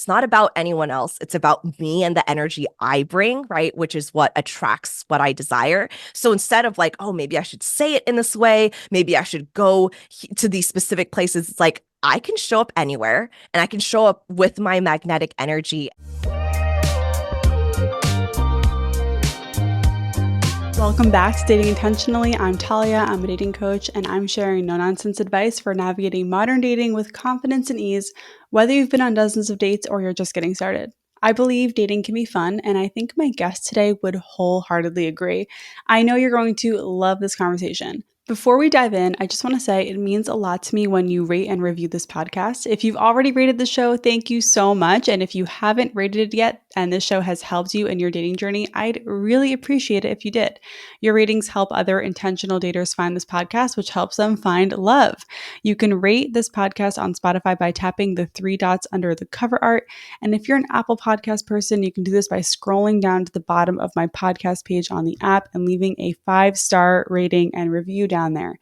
It's not about anyone else. It's about me and the energy I bring, right? Which is what attracts what I desire. So instead of like, oh, maybe I should say it in this way, maybe I should go to these specific places, it's like I can show up anywhere and I can show up with my magnetic energy. Welcome back to Dating Intentionally. I'm Talia. I'm a dating coach, and I'm sharing no-nonsense advice for navigating modern dating with confidence and ease, whether you've been on dozens of dates or you're just getting started. I believe dating can be fun, and I think my guest today would wholeheartedly agree. I know you're going to love this conversation. Before we dive in, I just want to say it means a lot to me when you rate and review this podcast. If you've already rated the show, thank you so much. And if you haven't rated it yet and this show has helped you in your dating journey, I'd really appreciate it if you did. Your ratings help other intentional daters find this podcast, which helps them find love. You can rate this podcast on Spotify by tapping the three dots under the cover art. And if you're an Apple Podcast person, you can do this by scrolling down to the bottom of my podcast page on the app and leaving a 5-star rating and review down there.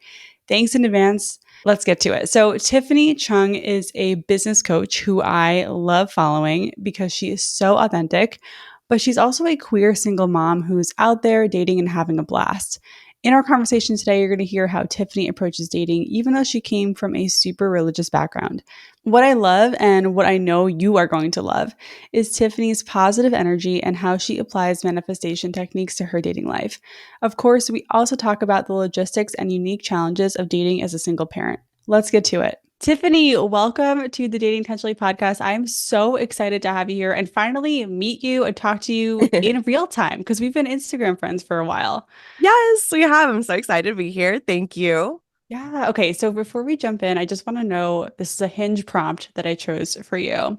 Thanks in advance. Let's get to it. So Tiffany Cheung is a business coach who I love following because she is so authentic, but she's also a queer single mom who's out there dating and having a blast. In our conversation today, you're going to hear how Tiffany approaches dating, even though she came from a super religious background. What I love and what I know you are going to love is Tiffany's positive energy and how she applies manifestation techniques to her dating life. Of course, we also talk about the logistics and unique challenges of dating as a single parent. Let's get to it. Tiffany, welcome to the Dating Intentionally podcast. I am so excited to have you here and finally meet you and talk to you in real time because we've been Instagram friends for a while. Yes, we have. I'm so excited to be here. Thank you. Yeah. Okay. So before we jump in, I just want to know, this is a hinge prompt that I chose for you.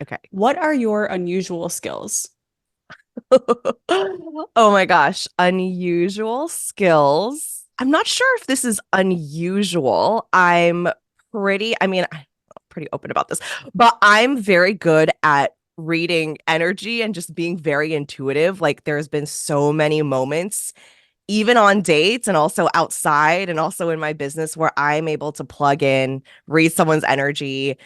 Okay. What are your unusual skills? Oh my gosh, unusual skills. I'm not sure if this is unusual. I'm pretty open about this, but I'm very good at reading energy and just being very intuitive. Like there's been so many moments even on dates and also outside and also in my business where I'm able to plug in, read someone's energy,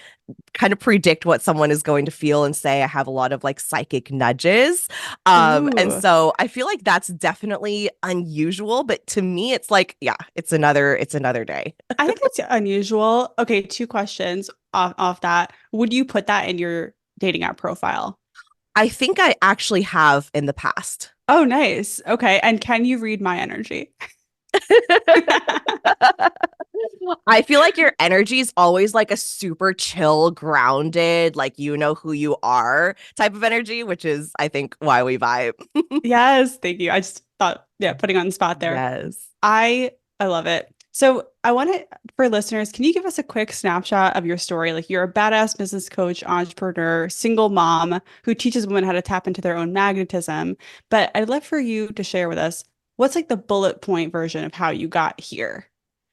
kind of predict what someone is going to feel and say. I have a lot of like psychic nudges. And Ooh, so I feel like that's definitely unusual, but to me it's like, yeah, it's another day. I think that's unusual. Okay, two questions off that. Would you put that in your dating app profile? I think I actually have in the past. Oh, nice. Okay. And can you read my energy? I feel like your energy is always like a super chill, grounded, like you know who you are type of energy, which is, I think, why we vibe. Yes, thank you. I just thought, yeah, putting on the spot there. Yes. I love it. So I want to, for listeners, can you give us a quick snapshot of your story? Like you're a badass business coach, entrepreneur, single mom who teaches women how to tap into their own magnetism. But I'd love for you to share with us what's like the bullet point version of how you got here.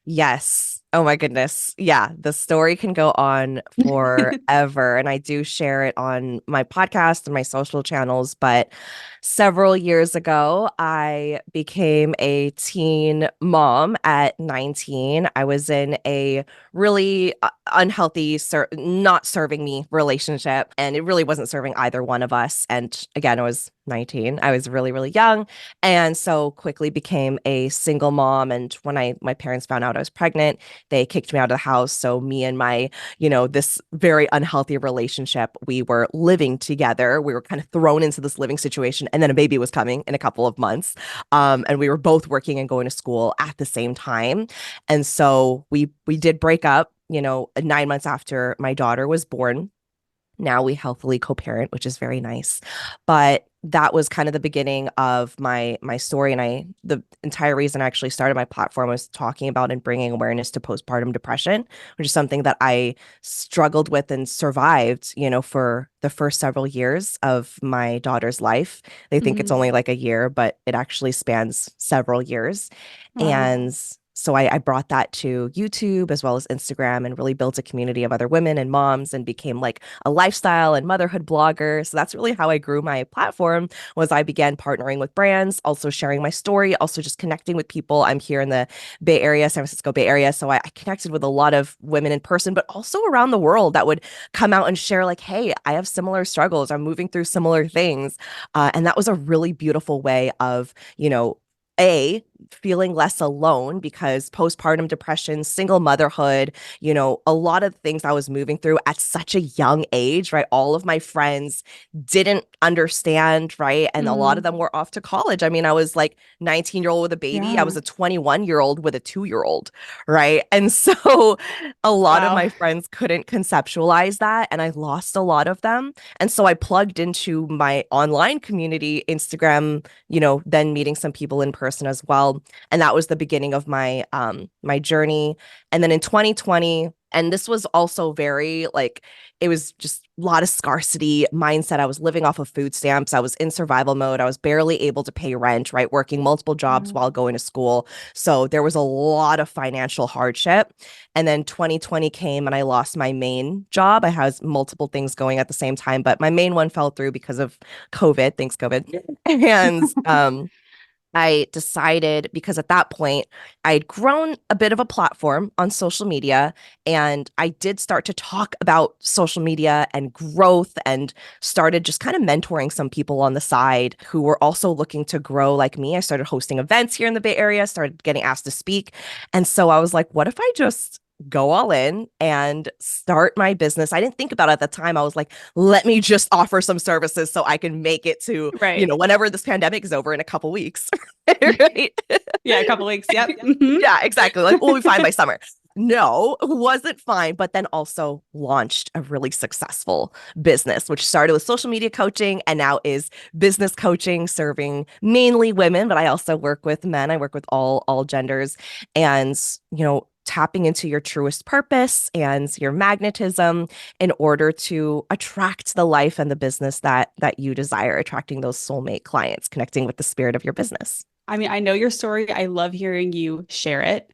Yes. Oh my goodness. Yeah, the story can go on forever. And I do share it on my podcast and my social channels. But several years ago, I became a teen mom at 19. I was in a really unhealthy, not serving me relationship. And it really wasn't serving either one of us. And again, I was 19. I was really, really young. And so quickly became a single mom. And when my parents found out I was pregnant, they kicked me out of the house. So me and my, this very unhealthy relationship, we were living together. We were kind of thrown into this living situation. And then a baby was coming in a couple of months. And we were both working and going to school at the same time. And so we did break up, 9 months after my daughter was born. Now we healthily co-parent, which is very nice. But that was kind of the beginning of my story. And the entire reason I actually started my platform was talking about and bringing awareness to postpartum depression, which is something that I struggled with and survived, for the first several years of my daughter's life. They think it's Mhm. only like a year, but it actually spans several years. Wow. And So I brought that to YouTube as well as Instagram and really built a community of other women and moms and became like a lifestyle and motherhood blogger. So that's really how I grew my platform was I began partnering with brands, also sharing my story, also just connecting with people. I'm here in the Bay Area, San Francisco Bay Area. So I connected with a lot of women in person, but also around the world that would come out and share like, hey, I have similar struggles. I'm moving through similar things. And that was a really beautiful way of, a feeling less alone because postpartum depression, single motherhood, a lot of things I was moving through at such a young age, right? All of my friends didn't understand, right? And a lot of Mm, them were off to college. I mean, I was like 19-year-old with a baby. I yeah. was a 21-year-old with a 2-year-old, right? And so a lot of Wow. my friends couldn't conceptualize that and I lost a lot of them. And so I plugged into my online community, Instagram, then meeting some people in person as well. And that was the beginning of my journey. And then in 2020, and this was also very like it was just a lot of scarcity mindset. I was living off of food stamps. I was in survival mode. I was barely able to pay rent, right? Working multiple jobs while going to school. So there was a lot of financial hardship. And then 2020 came and I lost my main job. I had multiple things going at the same time, but my main one fell through because of COVID. Thanks, COVID. And I decided because at that point I'd grown a bit of a platform on social media and I did start to talk about social media and growth and started just kind of mentoring some people on the side who were also looking to grow like me. I started hosting events here in the Bay Area, started getting asked to speak. And so I was like, what if I just go all in and start my business? I didn't think about it at the time. I was like, let me just offer some services so I can make it to, Right. whenever this pandemic is over in a couple weeks. Right? Yeah, a couple weeks. Yep. Hmm. Yeah, exactly. Like we'll be fine by summer. No, wasn't fine, but then also launched a really successful business, which started with social media coaching and now is business coaching, serving mainly women, but I also work with men. I work with all genders and, tapping into your truest purpose and your magnetism in order to attract the life and the business that you desire, attracting those soulmate clients, connecting with the spirit of your business. I mean, I know your story. I love hearing you share it.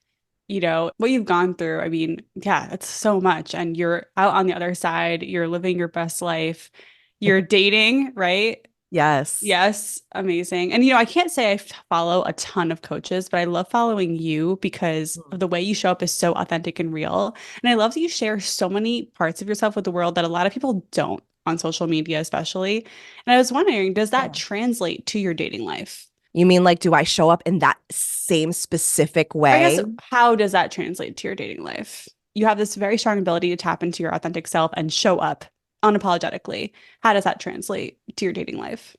What you've gone through. I mean, yeah, it's so much. And you're out on the other side. You're living your best life. You're dating, right? Yes. Yes, amazing. And I can't say follow a ton of coaches, but I love following you because of the way you show up is so authentic and real. And I love that you share so many parts of yourself with the world that a lot of people don't on social media, especially. And I was wondering, does that Yeah. translate to your dating life? You mean like, do I show up in that same specific I guess, way? how does that translate to your dating life? You have this very strong ability to tap into your authentic self and show up unapologetically. How does that translate to your dating life?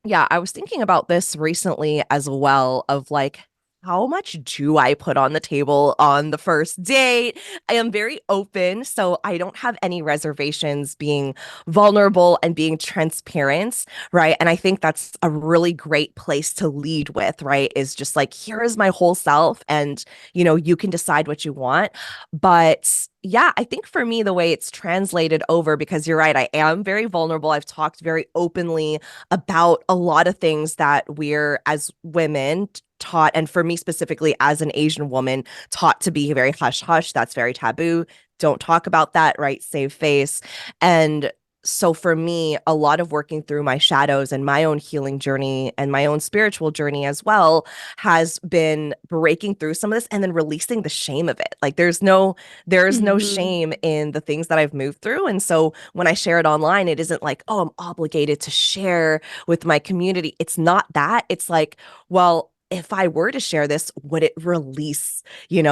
Yeah, I was thinking about this recently as well of like, how much do I put on the table on the first date? I am very open, so I don't have any reservations being vulnerable and being transparent, right? And I think that's a really great place to lead with, right? Is just like, here is my whole self, and you can decide what you want. But yeah, I think for me, the way it's translated over, because you're right, I am very vulnerable. I've talked very openly about a lot of things that we're as women taught, and for me specifically as an Asian woman, taught to be very hush hush. That's very taboo. Don't talk about that, right? Save face. And so for me, a lot of working through my shadows and my own healing journey and my own spiritual journey as well has been breaking through some of this and then releasing the shame of it. Like there's no Hmm. shame in the things that I've moved through. And so when I share it online, it isn't like, oh, I'm obligated to share with my community. It's not that. It's like, well, if I were to share this, would it release,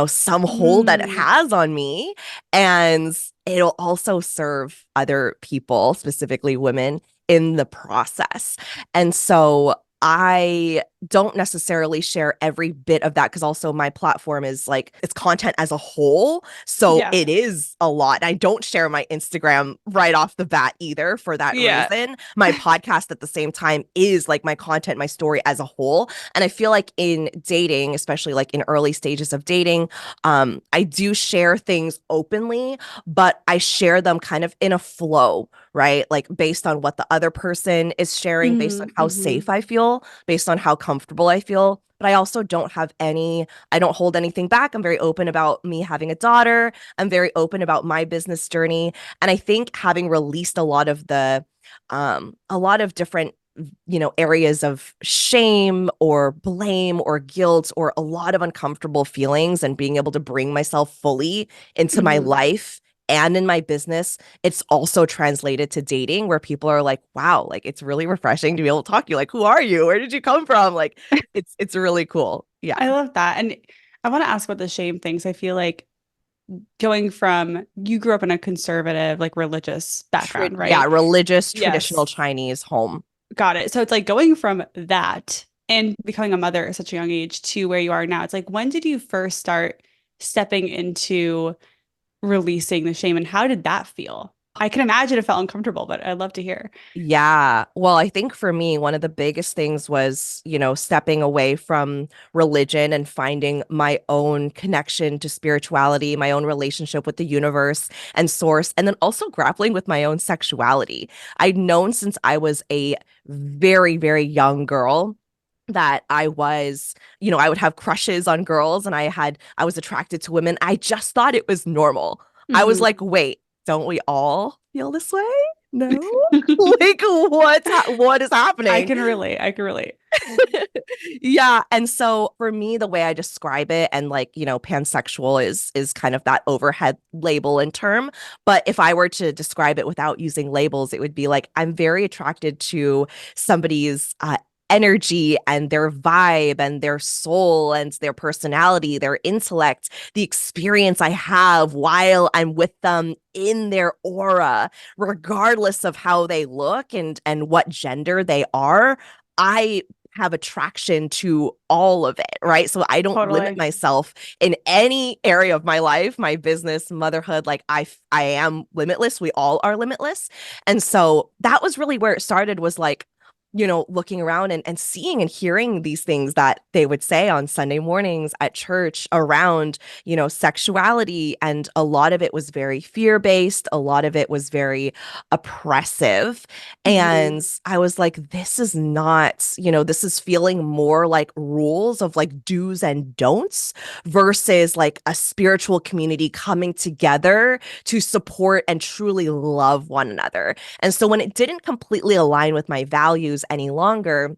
some hold that it Mm. has on me? And it'll also serve other people, specifically women, in the process. And so I don't necessarily share every bit of that because also my platform is like it's content as a whole. So Yeah. it is a lot. I don't share my Instagram right off the bat either for that Yeah. reason. My podcast at the same time is like my content, my story as a whole. And I feel like in dating, especially like in early stages of dating, I do share things openly, but I share them kind of in a flow, right? Like based on what the other person is sharing, based on Hmm. how Hmm. safe I feel, based on how comfortable uncomfortable I feel, but I also I don't hold anything back. I'm very open about me having a daughter. I'm very open about my business journey. And I think having released a lot of different areas of shame or blame or guilt or a lot of uncomfortable feelings and being able to bring myself fully into my Hmm. life and in my business, it's also translated to dating where people are like, wow, like it's really refreshing to be able to talk to you. Like, who are you? Where did you come from? Like, it's really cool. Yeah. I love that. And I want to ask about the shame things. I feel like going from you grew up in a conservative, like religious background, Yeah, right? religious traditional Yes. Chinese home. Got it. So it's like going from that and becoming a mother at such a young age to where you are now. It's like, when did you first start stepping into releasing the shame and how did that feel? I can imagine it felt uncomfortable, but I'd love to hear. Yeah. Well, I think for me, one of the biggest things was, stepping away from religion and finding my own connection to spirituality, my own relationship with the universe and source, and then also grappling with my own sexuality. I'd known since I was a very, very young girl that I would have crushes on girls and I was attracted to women. I just thought it was normal. I was Hmm. like, wait, don't we all feel this way? No? Like what is I happening? can relate. I can relate. Yeah, and so for me the way I describe it and pansexual is kind of that overhead label and term, but if I were to describe it without using labels it would be like I'm very attracted to somebody's energy and their vibe and their soul and their personality, their intellect, the experience I have while I'm with them in their aura, regardless of how they look and what gender they are. I have attraction to all of it, right? So I don't limit Totally. myself in any area of my life, my business, motherhood, like I am limitless. We all are limitless. And so that was really where it started was like looking around and seeing and hearing these things that they would say on Sunday mornings at church around, sexuality. And a lot of it was very fear-based. A lot of it was very oppressive. Hmm. And I was like, this is not, this is feeling more like rules of like do's and don'ts versus like a spiritual community coming together to support and truly love one another. And so when it didn't completely align with my values any longer,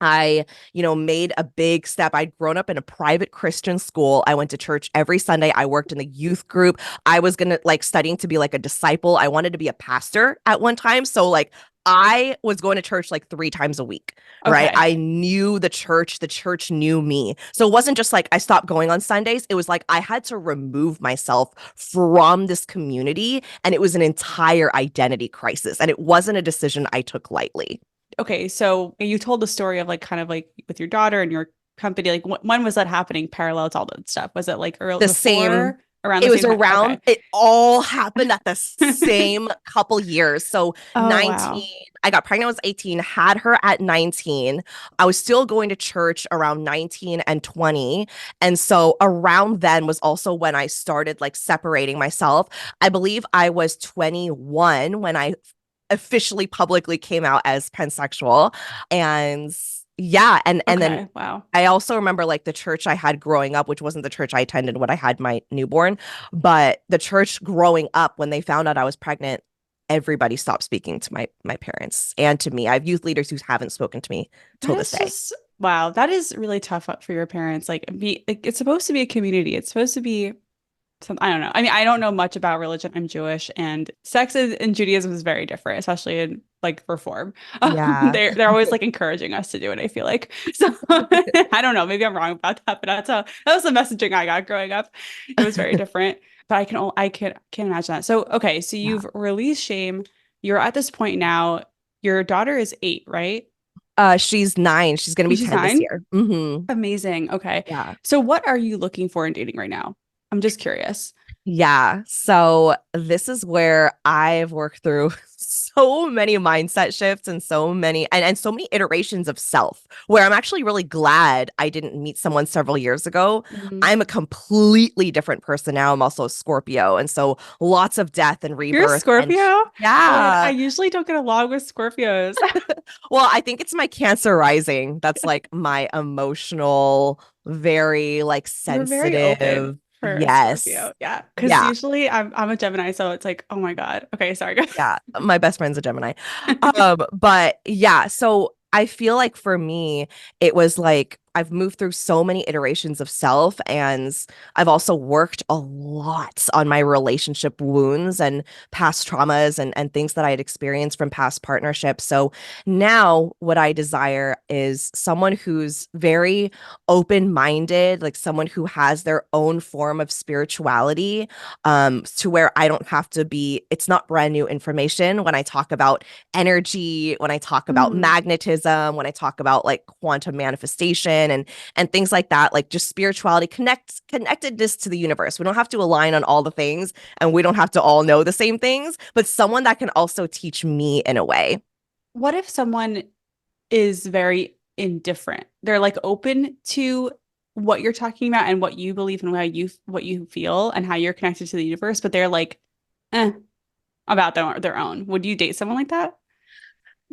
I, made a big step. I'd grown up in a private Christian school. I went to church every Sunday. I worked in the youth group. I was gonna like studying to be like a disciple. I wanted to be a pastor at one time. So like I was going to church like 3 times a week, right? Okay. I knew the church knew me. So it wasn't just like I stopped going on Sundays. It was like I had to remove myself from this community. And it was an entire identity crisis. And it wasn't a decision I took lightly. Okay. So you told the story of like kind of like with your daughter and your company. Like when was that happening parallel to all that stuff? Was it like early The same before around the It was same time? Okay. around it all happened at the same couple years. So Oh, 19, wow. I got pregnant when I was 18, had her at 19. I was still going to church around 19 and 20. And so around then was also when I started like separating myself. I believe I was 21 when I officially publicly came out as pansexual. And yeah, and then Okay. Wow. I also remember like the church I had growing up, which wasn't the church I attended when I had my newborn, but the church growing up when they found out I was pregnant, everybody stopped speaking to my parents and to me. I have youth leaders who haven't spoken to me That till this is day. just wow. That is really tough for your parents. It's supposed to be a community. It's supposed to be some, I don't know. I mean, I don't know much about religion. I'm Jewish, and in Judaism is very different, especially in like reform. Yeah. They're always like encouraging us to do it, I feel like. So I don't know. Maybe I'm wrong about that, but that was the messaging I got growing up. It was very different. But can't imagine that. So okay, so Yeah. you've released shame. You're at this point now. Your daughter is 8, right? She's 9. She's gonna be She's 10 this 9? year. Hmm. Amazing. Okay. Yeah. So what are you looking for in dating right now? I'm just curious. Yeah. So this is where I've worked through so many mindset shifts and so many iterations of self where I'm actually really glad I didn't meet someone several years ago. Mhm. I'm a completely different person now. I'm also a Scorpio. And so lots of death and You're a rebirth. And Scorpio? Oh my God, I yeah. usually don't get along with Scorpios. Well, I think it's my Cancer rising. That's like my emotional, very like You're very open sensitive. for a Yes. Scorpio. Yeah. Because Yeah. usually I'm a Gemini, so it's like, oh my God. Okay, sorry, go. Yeah, my best friend's a Gemini. But yeah, so I feel like for me, it was like I've moved through so many iterations of self, and I've also worked a lot on my relationship wounds and past traumas and things that I had experienced from past partnerships. So now what I desire is someone who's very open-minded, like someone who has their own form of spirituality, to where I don't have to be, it's not brand new information when I talk about energy, when I talk about Mhm. magnetism, when I talk about like quantum manifestation and things like that, like just spirituality, connectedness to the universe. We don't have to align on all the things and we don't have to all know the same things, but someone that can also teach me in a way. What if someone is very indifferent? They're like open to what you're talking about and what you believe and how you what you feel and how you're connected to the universe, but they're like, eh, about their own. Would you date someone like that?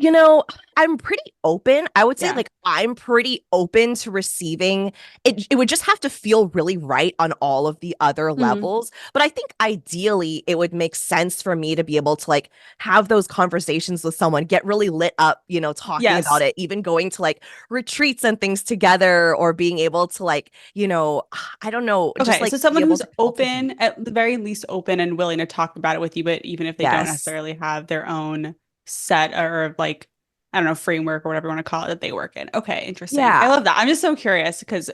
You know, I'm pretty open. I would say Yeah. like I'm pretty open to receiving it. It would just have to feel really right on all of the other Mhm. levels. But I think ideally it would make sense for me to be able to like have those conversations with someone, get really lit up, talking about Yes. it, even going to like retreats and things together or being able to like, I don't know, just Okay, like so be someone able who's to cultivate. open, at the very least open and willing to talk about it with you, but even if they don't Yes. necessarily have their own set or like, I don't know, framework or whatever you want to call it that they work in. Okay, interesting. I Yeah. love that. I'm just so curious because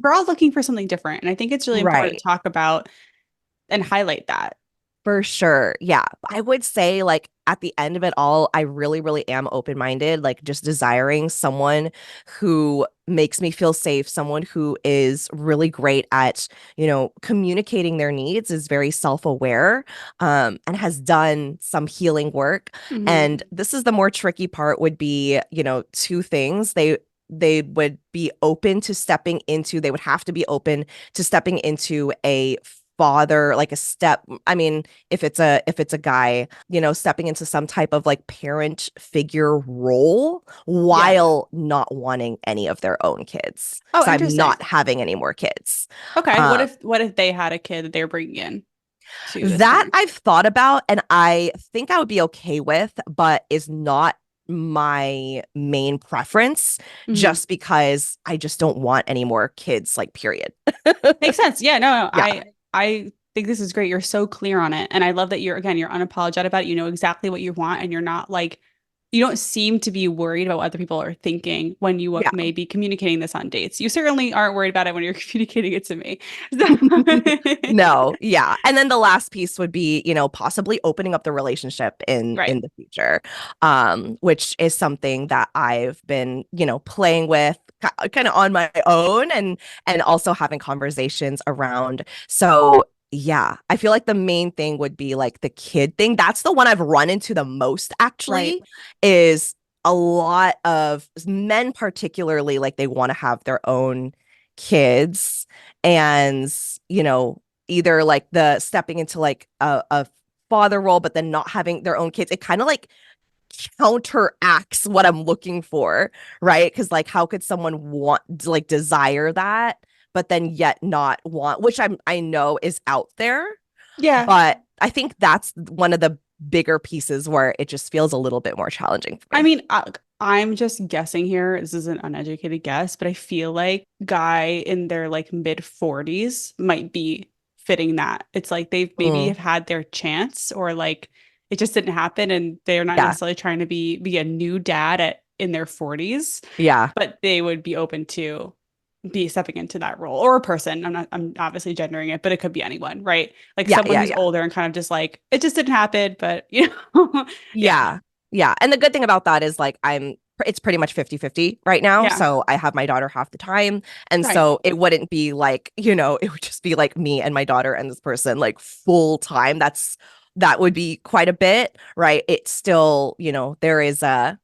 we're all looking for something different. And I think it's really important Right. to talk about and highlight that. For sure. Yeah. I would say, like, at the end of it all, I really, really am open minded, like, just desiring someone who makes me feel safe, someone who is really great at, communicating their needs, is very self aware, and has done some healing work. Hmm. And this is the more tricky part would be, two things. They would be open to stepping into, they would have to be open to stepping into a father, like a step, I mean, if it's a guy, stepping into some type of like parent figure role Yes. while not wanting any of their own kids, Oh, because I'm interesting. not having any more kids. Okay. um What if they had a kid that they were bringing in to this that parent? I've thought about and I think I would be okay with, but is not my main preference, Hmm. just because I just don't want any more kids, like, period. Makes sense. Yeah, no, Yeah. I think this is great. You're so clear on it. And I love that you're unapologetic about it. You know exactly what you want and you're not like you don't seem to be worried about what other people are thinking when you Yeah. may be communicating this on dates. You certainly aren't worried about it when you're communicating it to me. So- No, yeah. And then the last piece would be, possibly opening up the relationship in Right. in the future. Which is something that I've been, playing with kind of on my own and also having conversations around. So, yeah, I feel like the main thing would be like the kid thing. That's the one I've run into the most Right. actually, is a lot of men particularly, like, they want to have their own kids, and you know either like the stepping into like a father role but then not having their own kids, it kind of like counteracts what I'm looking for, right? Because like how could someone want like desire that but then yet not want, which I know is out there, Yeah. but I think that's one of the bigger pieces where it just feels a little bit more challenging for I me. mean, I'm just guessing here. This is an uneducated guess, but I feel like guy in their like mid 40s might be fitting that. It's like they've maybe Mm, have had their chance or like it just didn't happen and they're not yeah, necessarily trying to be a new dad at in their 40s, yeah, but they would be open to be stepping into that role or a person. I'm obviously gendering it, but it could be anyone, right? Like yeah, someone yeah, who's yeah. older and kind of just like it just didn't happen, but you know, yeah. Yeah. Yeah. And the good thing about that is like it's pretty much 50-50 right now. Yeah. So I have my daughter half the time. And Right. so it wouldn't be like, it would just be like me and my daughter and this person like full time. That's that would be quite a bit, right? It's still, there is a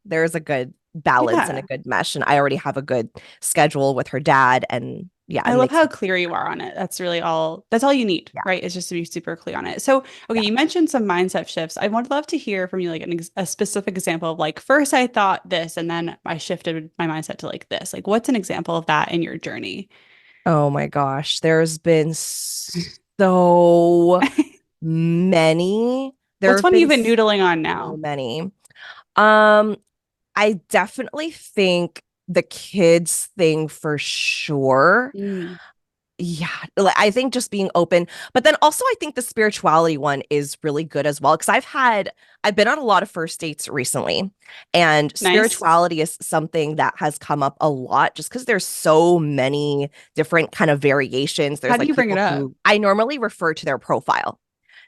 good balance and a Yeah. good mesh. And I already have a good schedule with her dad. And yeah, I it love makes how clear you are on it. That's all you need, yeah. right? Is just to be super clear on it. So, okay, Yeah. you mentioned some mindset shifts. I would love to hear from you like a specific example of like first I thought this and then I shifted my mindset to like this. Like what's an example of that in your journey? Oh my gosh. There's been so many. There What's have one been you've been so noodling on now? many. Um, I definitely think the kids thing for sure. Mm, Yeah, like, I think just being open, but then also I think the spirituality one is really good as well because I've been on a lot of first dates recently, and nice. spirituality is something that has come up a lot just because there's so many different kind of variations. How There's do like you bring it people up? who I normally refer to their profile.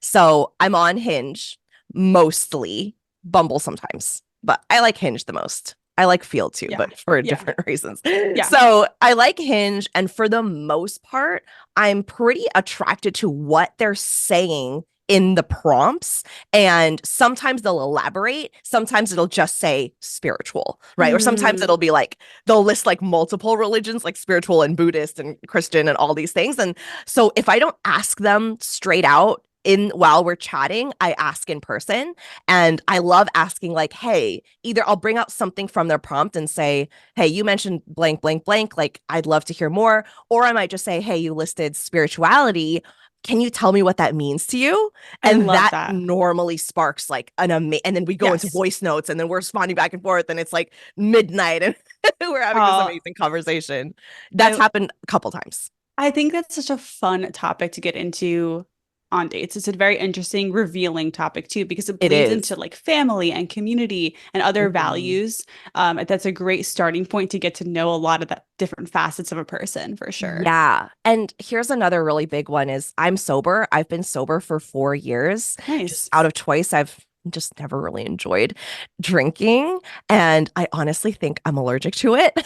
So I'm on Hinge mostly, Bumble sometimes, but I like Hinge the most. I like Feel too, Yeah. but for Yeah. different reasons. Yeah. So I like Hinge, and for the most part, I'm pretty attracted to what they're saying in the prompts. And sometimes they'll elaborate, sometimes it'll just say spiritual, right? Or sometimes Mm, it'll be like they'll list like multiple religions, like spiritual and Buddhist and Christian and all these things. And so if I don't ask them straight out in while we're chatting, I ask in person. And I love asking, like, hey, either I'll bring out something from their prompt and say, hey, you mentioned blank, blank, blank. Like, I'd love to hear more. Or I might just say, hey, you listed spirituality. Can you tell me what that means to you? I And love that that. normally sparks like and then we go into Yes. voice notes and then we're responding back and forth and it's like midnight and we're having this Uh, amazing conversation. That's I happened a couple times. I think that's such a fun topic to get into on dates. It's a very interesting, revealing topic too, because it It bleeds into is. like family and community and other Mhm. values. That's a great starting point to get to know a lot of the different facets of a person for sure. Yeah. And here's another really big one is I'm sober. I've been sober for 4 years. Just Nice. out of choice, I've just never really enjoyed drinking. And I honestly think I'm allergic to it.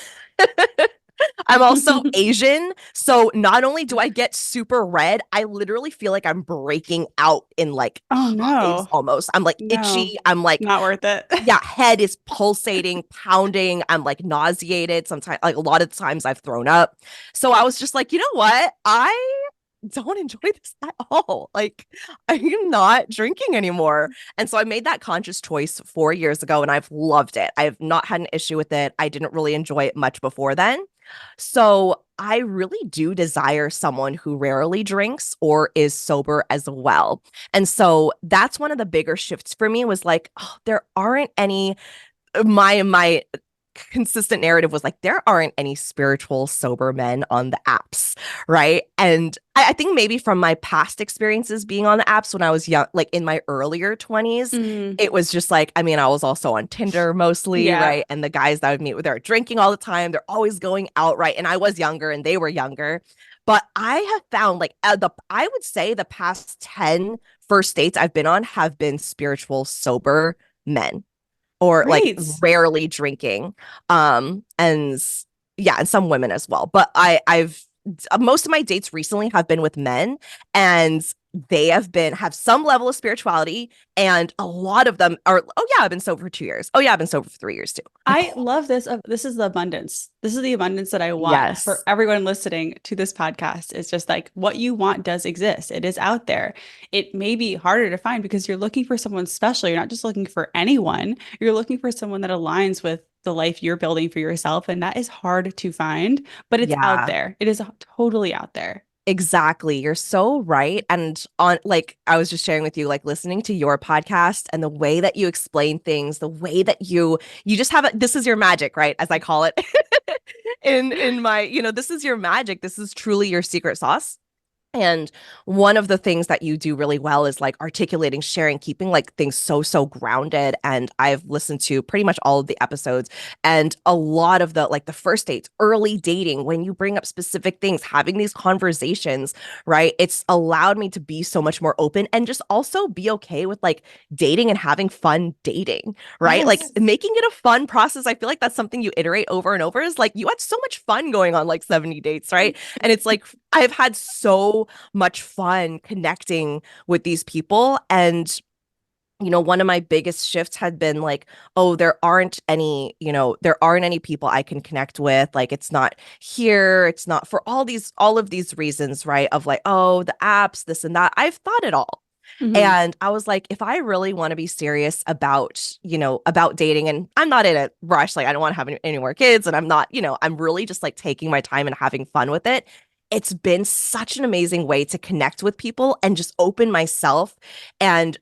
I'm also Asian. So not only do I get super red, I literally feel like I'm breaking out in like Oh hives no. almost. I'm like No. itchy. I'm like, Not worth it. yeah, head is pulsating, pounding. I'm like nauseated. Sometimes, like a lot of times I've thrown up. So I was just like, you know what? I don't enjoy this at all. Like, I'm not drinking anymore. And so I made that conscious choice 4 years ago and I've loved it. I've not had an issue with it. I didn't really enjoy it much before then. So I really do desire someone who rarely drinks or is sober as well. And so that's one of the bigger shifts for me was like, oh, there aren't any my consistent narrative was like there aren't any spiritual sober men on the apps, right? And I think maybe from my past experiences being on the apps when I was young, like in my earlier 20s, Mm, it was just like, I mean, I was also on Tinder mostly, yeah. right? And the guys that I would meet with, they're drinking all the time, they're always going out, right? And I was younger and they were younger. But I have found like I would say the past 10 first dates I've been on have been spiritual sober men or like Great. rarely drinking. And yeah, and some women as well. But I've most of my dates recently have been with men and they have some level of spirituality and a lot of them are, oh yeah, I've been sober for 2 years. Oh yeah, I've been sober for 3 years too. Like, I love this. This is the abundance. This is the abundance that I want for yes. everyone listening to this podcast. It's just like what you want does exist. It is out there. It may be harder to find because you're looking for someone special. You're not just looking for anyone. You're looking for someone that aligns with the life you're building for yourself. And that is hard to find, but it's out Yeah. there. It is totally out there. Exactly. You're so right. And on like I was just sharing with you, like listening to your podcast and the way that you explain things, the way that you just have this is your magic, right? As I call it in my, this is your magic. This is truly your secret sauce. And one of the things that you do really well is like articulating, sharing, keeping like things so grounded. And I've listened to pretty much all of the episodes and a lot of the like the first dates, early dating, when you bring up specific things, having these conversations, right? It's allowed me to be so much more open and just also be okay with like dating and having fun dating, right? Like Yes. making it a fun process. I feel like that's something you iterate over and over is like you had so much fun going on like 70 dates, right? And it's like I've had so much fun connecting with these people. And one of my biggest shifts had been like, oh, there aren't any people I can connect with. Like, it's not here. It's not for all of these reasons, right? Of like, oh, the apps, this and that. I've thought it all. Hmm. And I was like, if I really want to be serious about dating, and I'm not in a rush, like, I don't want to have any more kids, and I'm not, I'm really just like taking my time and having fun with it. It's been such an amazing way to connect with people and just open myself and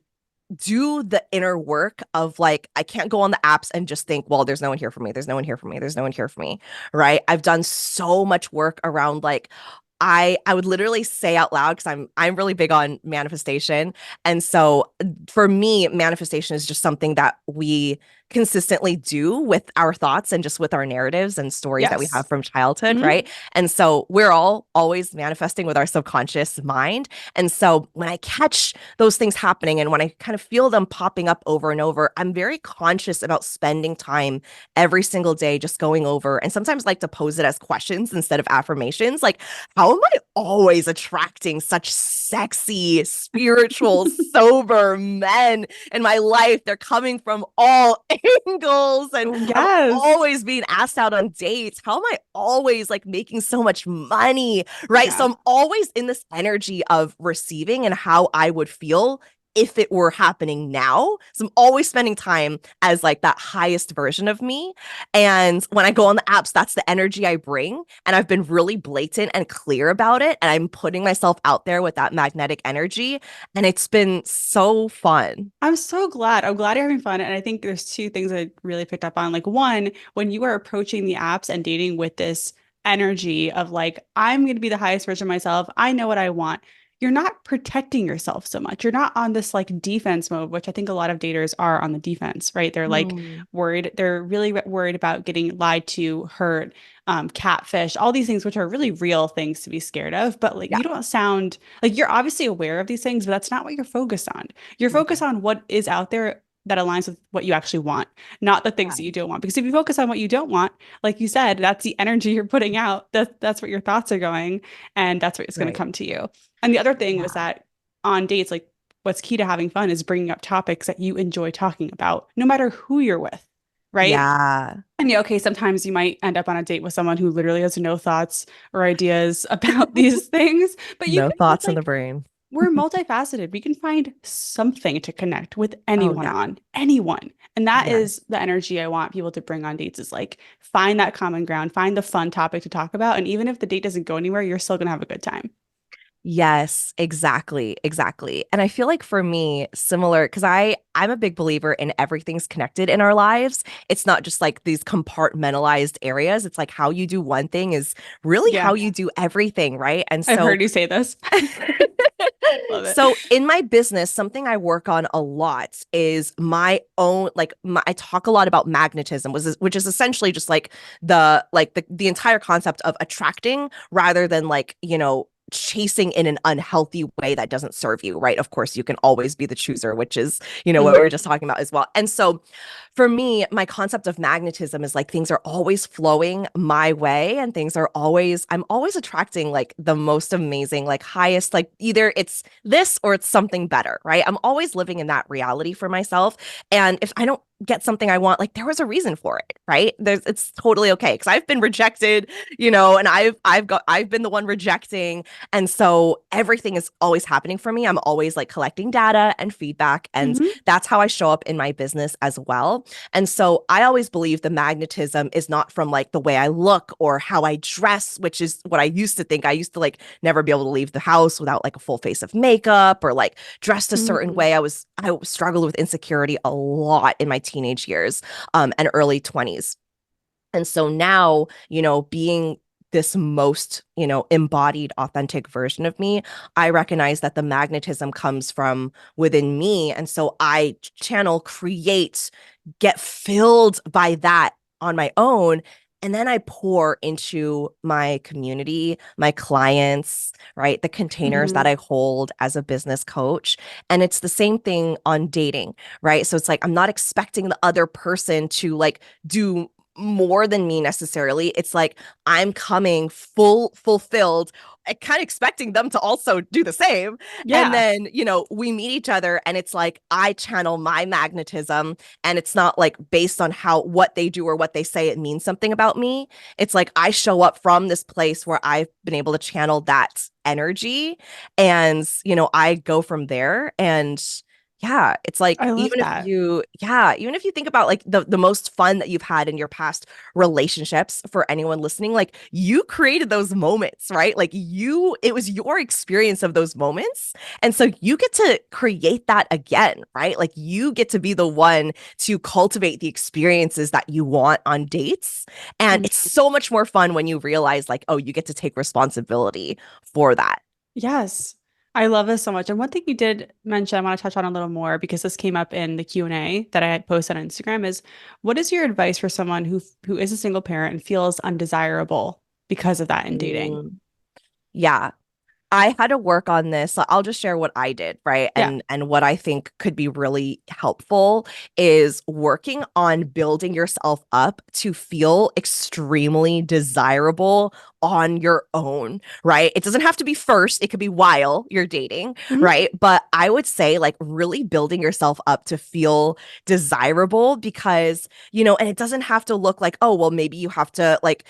do the inner work of like I can't go on the apps and just think, well, there's no one here for me. There's no one here for me. There's no one here for me. Right? I've done so much work around like I would literally say out loud because I'm really big on manifestation. And so for me, manifestation is just something that we consistently do with our thoughts and just with our narratives and stories that we have Yes. from childhood, Hmm. right? And so we're all always manifesting with our subconscious mind. And so when I catch those things happening and when I kind of feel them popping up over and over, I'm very conscious about spending time every single day just going over and sometimes like to pose it as questions instead of affirmations. Like, how am I always attracting such sexy, spiritual, sober men in my life? They're coming from all angles, and I'm Yes. always being asked out on dates. How am I always like making so much money? Right. So Yeah. I'm always in this energy of receiving and how I would feel if it were happening now. So I'm always spending time as like that highest version of me. And when I go on the apps, that's the energy I bring. And I've been really blatant and clear about it. And I'm putting myself out there with that magnetic energy. And it's been so fun. I'm so glad. I'm glad you're having fun. And I think there's two things I really picked up on. Like, one, when you are approaching the apps and dating with this energy of like, I'm going to be the highest version of myself, I know what I want. You're not protecting yourself so much. You're not on this like defense mode, which I think a lot of daters are on the defense, right? They're like Mm. worried. They're really worried about getting lied to, hurt, catfish, all these things, which are really real things to be scared of. But like, Yeah. you don't sound like you're obviously aware of these things, but that's not what you're focused on. You're focused Mhm. on what is out there that aligns with what you actually want, not the things Yeah. that you don't want. Because if you focus on what you don't want, like you said, that's the energy you're putting out. That's what your thoughts are going, and that's what is going to Right. come to you. And the other thing was Yeah. that on dates, like what's key to having fun is bringing up topics that you enjoy talking about, no matter who you're with, right? Yeah. And yeah, okay, sometimes you might end up on a date with someone who literally has no thoughts or ideas about these things, but you No can find thoughts in the like brain. we're multifaceted. We can find something to connect with Oh, anyone yeah. on, anyone. And that Yes. is the energy I want people to bring on dates is like find that common ground, find the fun topic to talk about. And even if the date doesn't go anywhere, you're still gonna have a good time. Yes, exactly, exactly. And I feel like for me, similar, because I'm a big believer in everything's connected in our lives. It's not just like these compartmentalized areas. It's like how you do one thing is really Yeah, how you do everything, right? And I've so heard you say this. Love it. so in my business, something I work on a lot is my own I talk a lot about magnetism, which is essentially just like the entire concept of attracting rather than like, chasing in an unhealthy way that doesn't serve you, right? Of course, you can always be the chooser, which is, what we were Mhm. just talking about as well. And so for me, my concept of magnetism is like things are always flowing my way and I'm always attracting like the most amazing, like highest, like either it's this or it's something better, right? I'm always living in that reality for myself. And if I don't get something I want, like there was a reason for it, right? It's totally okay because I've been rejected, and I've been the one rejecting. And so everything is always happening for me. I'm always like collecting data and feedback. And Mhm. that's how I show up in my business as well. And so I always believe the magnetism is not from like the way I look or how I dress, which is what I used to think. I used to like never be able to leave the house without like a full face of makeup or like dressed a certain Mhm. way. I struggled with insecurity a lot in my teenage years and early 20s. And so now, being this most, embodied, authentic version of me, I recognize that the magnetism comes from within me. And so I channel, create, get filled by that on my own. And then I pour into my community, my clients, right? The containers that Mhm. I hold as a business coach. And it's the same thing on dating, right? So it's like I'm not expecting the other person to like do more than me necessarily. It's like I'm coming fulfilled kind of expecting them to also do the same. And Yeah. then, we meet each other and it's like I channel my magnetism, and it's not like based on what they do or what they say it means something about me. It's like I show up from this place where I've been able to channel that energy, and I go from there. And yeah, it's like I love that. even if you think about like the most fun that you've had in your past relationships, for anyone listening, like you created those moments, right? Like it was your experience of those moments. And so you get to create that again, right? Like you get to be the one to cultivate the experiences that you want on dates. And it's Mhm. so much more fun when you realize like, oh, you get to take responsibility for that. Yes. I love this so much. And one thing you did mention, I want to touch on a little more because this came up in the Q&A that I had posted on Instagram is what is your advice for someone who is a single parent and feels undesirable because of that in dating? Mm, yeah. I had to work on this. So I'll just share what I did, right? Yeah. And what I think could be really helpful is working on building yourself up to feel extremely desirable on your own, right? It doesn't have to be first, it could be while you're dating, Mhm. right? But I would say like really building yourself up to feel desirable, because, and it doesn't have to look like, oh, well, maybe you have to like,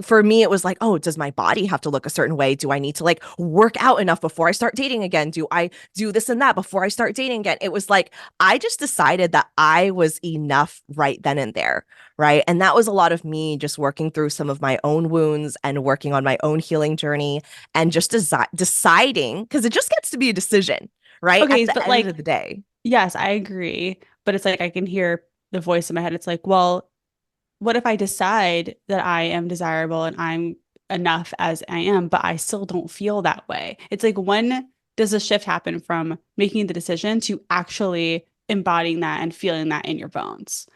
for me, it was like, oh, does my body have to look a certain way? Do I need to like work out enough before I start dating again? Do I do this and that before I start dating again? It was like, I just decided that I was enough right then and there. Right. And that was a lot of me just working through some of my own wounds and working on my own healing journey, and just deciding, because it just gets to be a decision, right? At Okay, the but end of like, the day. yes, I agree. But it's like I can hear the voice in my head. It's like, well, what if I decide that I am desirable and I'm enough as I am, but I still don't feel that way? It's like, when does the shift happen from making the decision to actually embodying that and feeling that in your bones?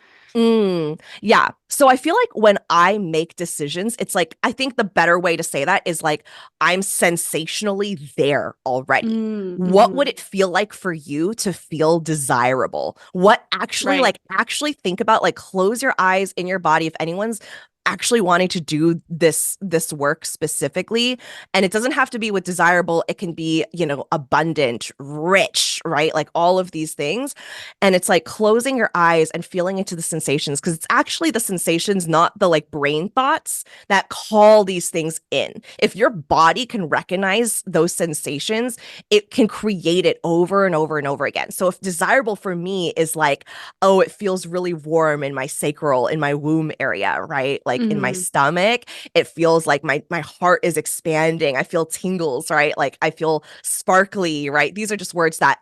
Yeah. So I feel like when I make decisions, it's like, I think the better way to say that is like, I'm sensationally there already. What would Mhm. it feel like for you to feel desirable? What actually, Right. like, actually think about, like, close your eyes in your body if anyone's actually wanting to do this work specifically. And it doesn't have to be with desirable, it can be, abundant, rich, right? Like all of these things. And it's like closing your eyes and feeling into the sensations, because it's actually the sensations, not the like brain thoughts, that call these things in. If your body can recognize those sensations, it can create it over and over and over again. So if desirable for me is like, oh, it feels really warm in my sacral, in my womb area, right? Like in my Mhm. stomach, it feels like my heart is expanding. I feel tingles, right? Like I feel sparkly, right? These are just words that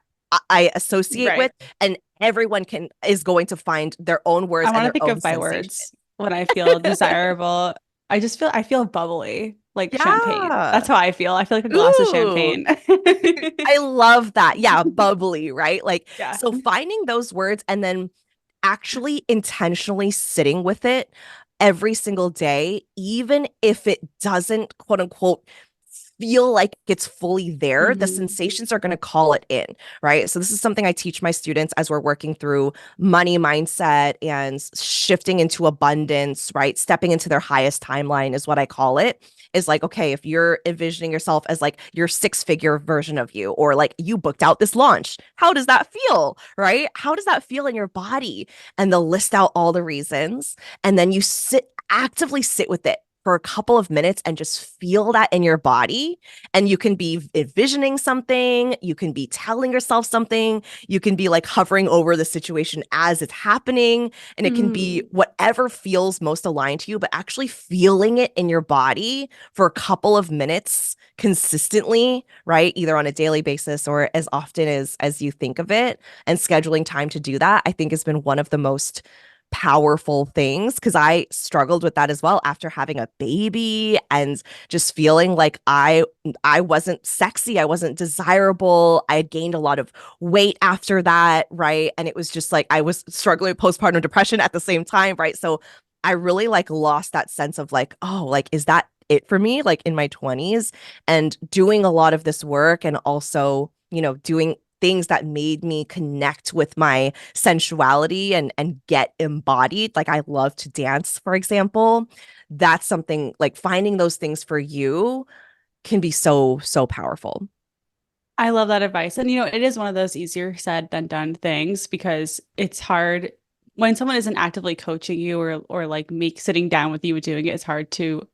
I associate with, Right. and everyone is going to find their own I words and want to their think own of my sensation. words when I feel desirable. I feel bubbly, like champagne. Yeah. That's how I feel. I feel like a glass of Ooh. champagne. I love that. Yeah, bubbly, right? Like, Yeah. so finding those words and then actually intentionally sitting with it every single day, even if it doesn't, quote unquote, feel like it's fully there, the Mhm. sensations are going to call it in, right? So this is something I teach my students as we're working through money mindset and shifting into abundance, right? Stepping into their highest timeline is what I call it. Is like, okay, if you're envisioning yourself as like your six-figure version of you, or like you booked out this launch, how does that feel, right? How does that feel in your body? And they'll list out all the reasons, and then you actively sit with it for a couple of minutes and just feel that in your body. And you can be envisioning something, you can be telling yourself something, you can be like hovering over the situation as it's happening, and it can be Mm. whatever feels most aligned to you, but actually feeling it in your body for a couple of minutes consistently, right? Either on a daily basis or as often as you think of it, and scheduling time to do that, I think has been one of the most powerful things, because I struggled with that as well after having a baby, and just feeling like I wasn't sexy, I wasn't desirable. I had gained a lot of weight after that, right? And it was just like I was struggling with postpartum depression at the same time, right? So I really like lost that sense of like, oh, like is that it for me, like in my 20s, and doing a lot of this work, and also, doing things that made me connect with my sensuality and get embodied. Like I love to dance, for example. That's something, like finding those things for you can be so, so powerful. I love that advice. And it is one of those easier said than done things because it's hard when someone isn't actively coaching you or like me sitting down with you and doing it, it's hard to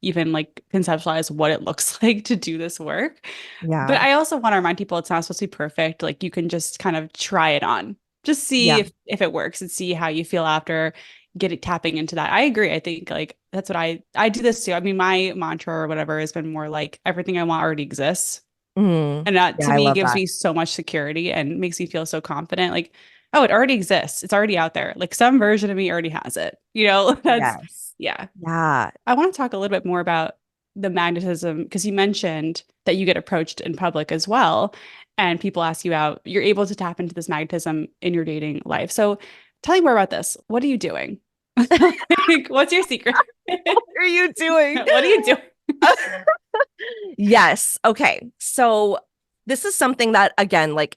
even like conceptualize what it looks like to do this work. But Yeah. I also want to remind people it's not supposed to be perfect. Like you can just kind of try it on. Just see Yeah. if it works and see how you feel after get it tapping into that. I agree. I think like that's what I do this too. I mean, my mantra or whatever has been more like everything I want already exists. Mm. And that Yeah, to I me love gives that. me so much security and makes me feel so confident. Like, oh, it already exists. It's already out there. Like some version of me already has it. That's Yes. yeah. Yeah. I want to talk a little bit more about the magnetism because you mentioned that you get approached in public as well. And people ask you out, you're able to tap into this magnetism in your dating life. So tell me more about this. What are you doing? Like, what's your secret? What are you doing? What are you doing? Yes. Okay. So this is something that again, like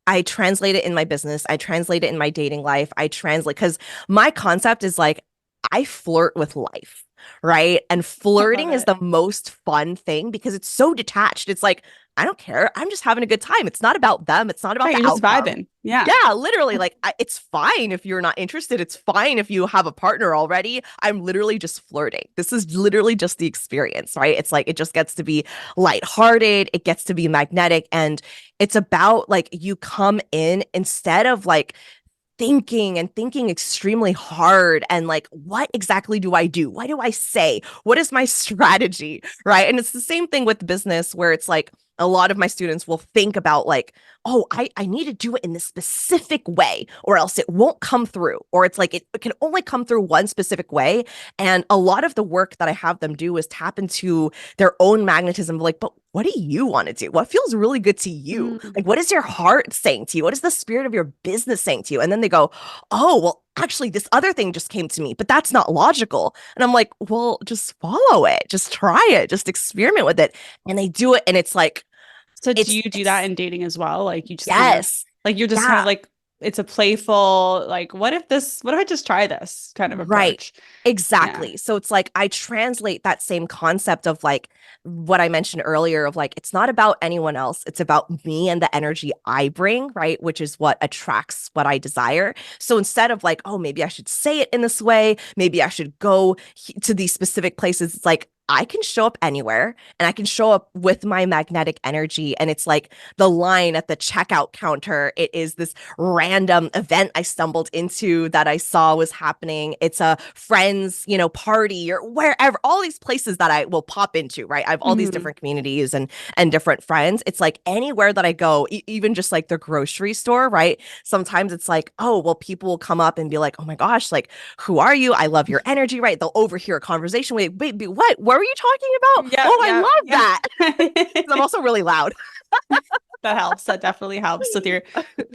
I translate it in my business. I translate it in my dating life. I translate because my concept is like I flirt with life, right? And I love flirting is it. the most fun thing because it's so detached. It's like, I don't care. I'm just having a good time. It's not about them. It's not about Right. the You're just outcome. vibing. Yeah. Yeah, literally. Like, it's fine if you're not interested. It's fine if you have a partner already. I'm literally just flirting. This is literally just the experience, right? It's like it just gets to be lighthearted. It gets to be magnetic. And it's about like you come in instead of like thinking extremely hard and like what exactly do I do, what do I say, what is my strategy, right? And it's the same thing with business where it's like a lot of my students will think about like, oh, I need to do it in this specific way or else it won't come through, or it's like it can only come through one specific way. And a lot of the work that I have them do is tap into their own magnetism, like, but what do you want to do? What feels really good to you? Mm. Like, what is your heart saying to you? What is the spirit of your business saying to you? And then they go, oh, well, actually, this other thing just came to me, but that's not logical. And I'm like, well, just follow it, just try it, just experiment with it. And they do it. And it's like, So do it's, you do that it's, in dating as well? Like you just kind of yes. like you're just kind Yeah. of like it's a playful like what if I just try this kind of Right. approach? Yeah. Exactly. So it's like I translate that same concept of like what I mentioned earlier of like it's not about anyone else. It's about me and the energy I bring, right? Which is what attracts what I desire. So instead of like, oh, maybe I should say it in this way, maybe I should go to these specific places, it's like I can show up anywhere and I can show up with my magnetic energy. And it's like the line at the checkout counter. It is this random event I stumbled into that I saw was happening. It's a friend's, party or wherever, all these places that I will pop into, right? I have all these Hmm. different communities and different friends. It's like anywhere that I go, even just like the grocery store, right? Sometimes it's like, oh, well, people will come up and be like, oh my gosh, like, who are you? I love your energy, right? They'll overhear a conversation. Wait, wait, what? What were you talking about? Yeah, Oh, I yeah, love yeah. that. I'm also really loud. That helps. That definitely helps with your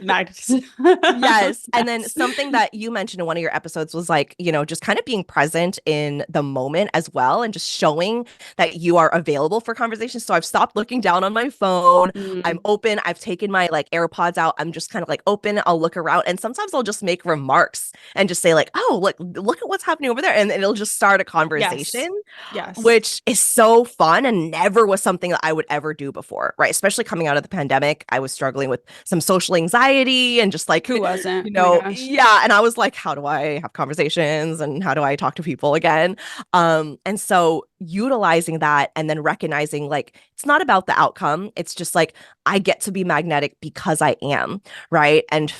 magnetism. Yes. And then Yes. something that you mentioned in one of your episodes was like, just kind of being present in the moment as well and just showing that you are available for conversations. So I've stopped looking down on my phone. I'm Mm. open. I've taken my like AirPods out. I'm just kind of like open. I'll look around and sometimes I'll just make remarks and just say like, oh, look at what's happening over there. And it'll just start a Yes. conversation, Yes. which is so fun and never was something that I would ever do before, right? Especially coming out of the pandemic, I was struggling with some social anxiety and just like, Who wasn't? Oh my gosh. yeah. And I was like, how do I have conversations and how do I talk to people again? And so utilizing that and then recognizing like it's not about the outcome. It's just like I get to be magnetic because I am, right? And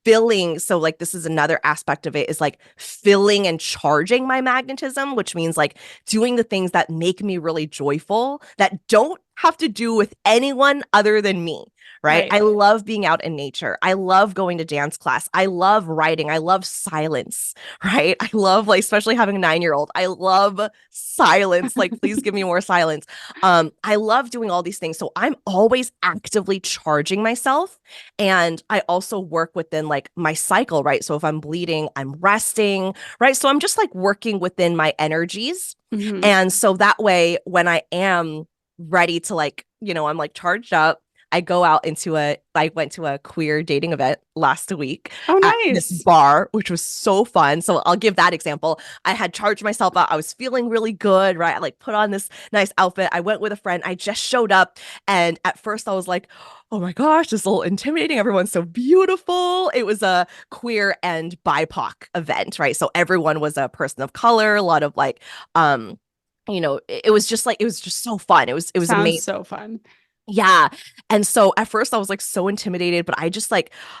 filling, so like this is another aspect of it, is like filling and charging my magnetism, which means like doing the things that make me really joyful that don't have to do with anyone other than me, right? Right. I love being out in nature. I love going to dance class. I love writing. I love silence, right? I love like especially having a 9-year-old. I love silence. Like please give me more silence. I love doing all these things. So I'm always actively charging myself. And I also work within like my cycle, right? So if I'm bleeding, I'm resting, right? So I'm just like working within my energies. Hmm. And so that way, when I am ready to like, I'm like charged up, I went to a queer dating event last week Oh, at this nice. bar, which was so fun. So I'll give that example. I had charged myself up. I was feeling really good, right? I like put on this nice outfit. I went with a friend. I just showed up. And at first I was like, oh my gosh, this is a little intimidating. Everyone's so beautiful. It was a queer and BIPOC event, right? So everyone was a person of color, a lot of like, it was just like, it was just so fun. It was Sounds amazing. so fun. Yeah. And so at first I was like so intimidated, but I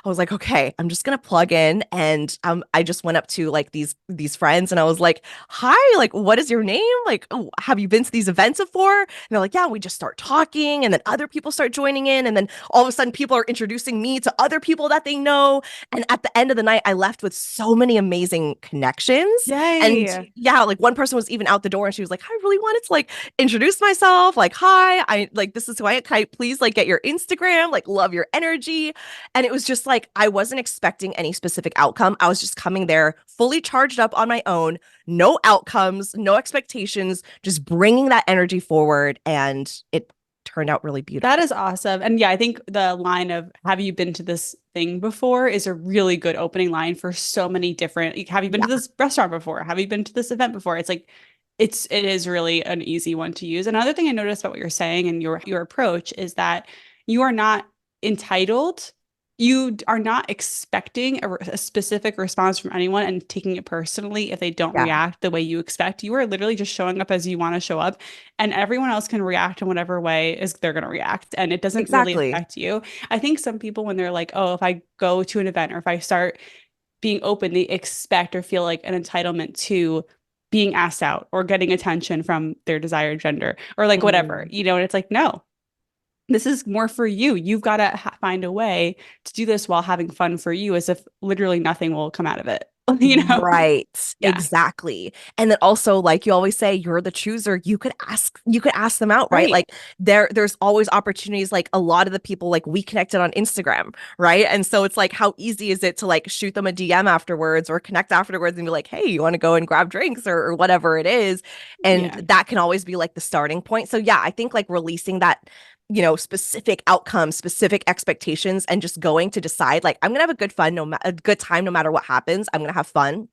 was like, okay, I'm just gonna plug in. And I just went up to like these friends and I was like, hi, like, what is your name? Like, oh, have you been to these events before? And they're like, yeah, we just start talking, and then other people start joining in, and then all of a sudden people are introducing me to other people that they know. And at the end of the night, I left with so many amazing connections. And Yay. yeah, like one person was even out the door and she was like, I really wanted to like introduce myself, like, hi, I like this is who I am. Can I please like get your Instagram? Like, love your energy. And it was just like I wasn't expecting any specific outcome. I was just coming there fully charged up on my own, no outcomes, no expectations, just bringing that energy forward, and it turned out really That beautiful. is awesome. And yeah, I think the line of have you been to this thing before is a really good opening line for so many different, like, have you been to Yeah, this restaurant before? Have you been to this event before? It's like it is really an easy one to use. Another thing I noticed about what you're saying and your approach is that you are not entitled. You are not expecting a specific response from anyone and taking it personally if they don't yeah, react the way you expect. You are literally just showing up as you want to show up, and everyone else can react in whatever way is they're going to react, and it doesn't really exactly. affect you. I think some people, when they're like, oh, if I go to an event or if I start being open, they expect or feel like an entitlement to being asked out or getting attention from their desired gender or like whatever, Mm, and it's like, no, this is more for you. You've got to find a way to do this while having fun for you, as if literally nothing will come out of it, you know? right. Yeah. Exactly. And then also, like you always say, you're the chooser. You could ask them out, right? Right. Like there's always opportunities. Like a lot of the people like we connected on Instagram, right? And so it's like, how easy is it to like shoot them a DM afterwards or connect afterwards and be like, hey, you want to go and grab drinks or whatever it is? And Yeah. that can always be like the starting point. So yeah, I think like releasing that specific outcomes, specific expectations, and just going to decide like I'm gonna have a good time no matter what happens. I'm gonna have fun